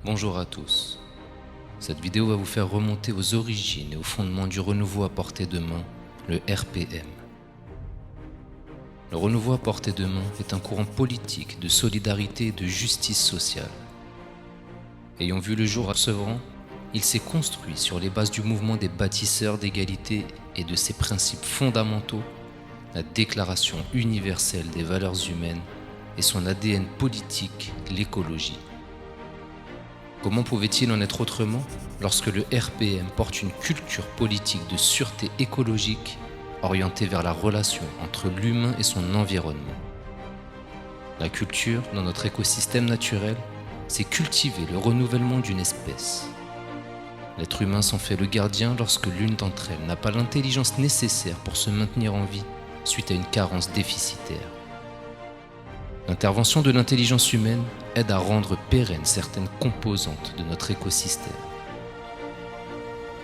Bonjour à tous. Cette vidéo va vous faire remonter aux origines et aux fondements du renouveau à portée de main, le RPM. Le renouveau à portée de main est un courant politique de solidarité et de justice sociale. Ayant vu le jour à Sevran, il s'est construit sur les bases du mouvement des bâtisseurs d'égalité et de ses principes fondamentaux, la Déclaration universelle des valeurs humaines et son ADN politique, l'écologie. Comment pouvait-il en être autrement lorsque le RPM porte une culture politique de sûreté écologique orientée vers la relation entre l'humain et son environnement? La culture, dans notre écosystème naturel, c'est cultiver le renouvellement d'une espèce. L'être humain s'en fait le gardien lorsque l'une d'entre elles n'a pas l'intelligence nécessaire pour se maintenir en vie suite à une carence déficitaire. L'intervention de l'intelligence humaine aide à rendre pérennes certaines composantes de notre écosystème.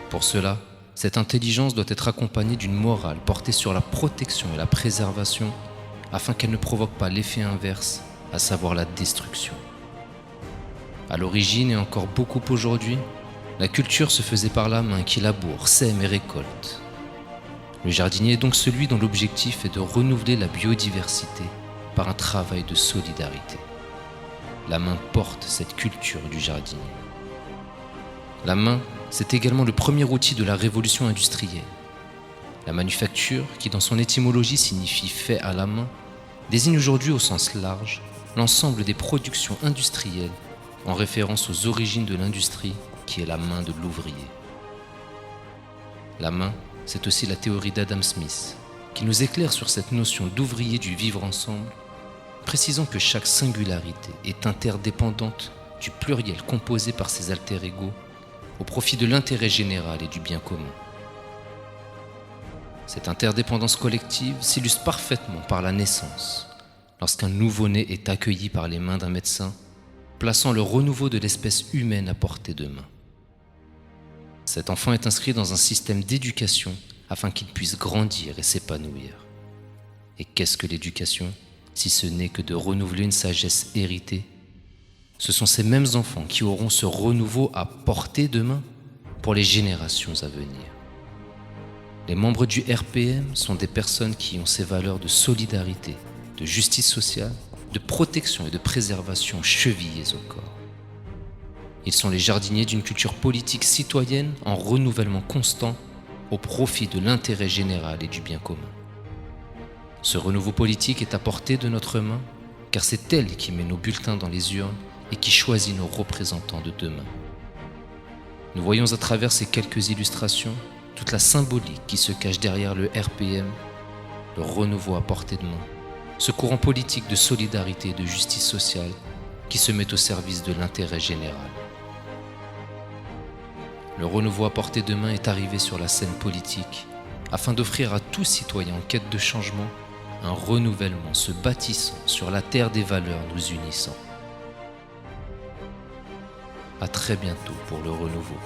Pour cela, cette intelligence doit être accompagnée d'une morale portée sur la protection et la préservation afin qu'elle ne provoque pas l'effet inverse, à savoir la destruction. À l'origine et encore beaucoup aujourd'hui, la culture se faisait par la main qui laboure, sème et récolte. Le jardinier est donc celui dont l'objectif est de renouveler la biodiversité par un travail de solidarité. La main porte cette culture du jardinier. La main, c'est également le premier outil de la révolution industrielle. La manufacture, qui dans son étymologie signifie fait à la main, désigne aujourd'hui au sens large l'ensemble des productions industrielles en référence aux origines de l'industrie qui est la main de l'ouvrier. La main, c'est aussi la théorie d'Adam Smith, qui nous éclaire sur cette notion d'ouvrier du vivre ensemble, précisant que chaque singularité est interdépendante du pluriel composé par ses alter-égaux au profit de l'intérêt général et du bien commun. Cette interdépendance collective s'illustre parfaitement par la naissance, lorsqu'un nouveau-né est accueilli par les mains d'un médecin, plaçant le renouveau de l'espèce humaine à portée de main. Cet enfant est inscrit dans un système d'éducation afin qu'il puisse grandir et s'épanouir. Et qu'est-ce que l'éducation, si ce n'est que de renouveler une sagesse héritée? Ce sont ces mêmes enfants qui auront ce renouveau à portée de main pour les générations à venir. Les membres du RPM sont des personnes qui ont ces valeurs de solidarité, de justice sociale, de protection et de préservation chevillées au corps. Ils sont les jardiniers d'une culture politique citoyenne en renouvellement constant au profit de l'intérêt général et du bien commun. Ce renouveau politique est à portée de notre main, car c'est elle qui met nos bulletins dans les urnes et qui choisit nos représentants de demain. Nous voyons à travers ces quelques illustrations toute la symbolique qui se cache derrière le RPM, le renouveau à portée de main, ce courant politique de solidarité et de justice sociale qui se met au service de l'intérêt général. Le renouveau à portée de main est arrivé sur la scène politique afin d'offrir à tout citoyen en quête de changement un renouvellement se bâtissant sur la terre des valeurs nous unissant. À très bientôt pour le renouveau.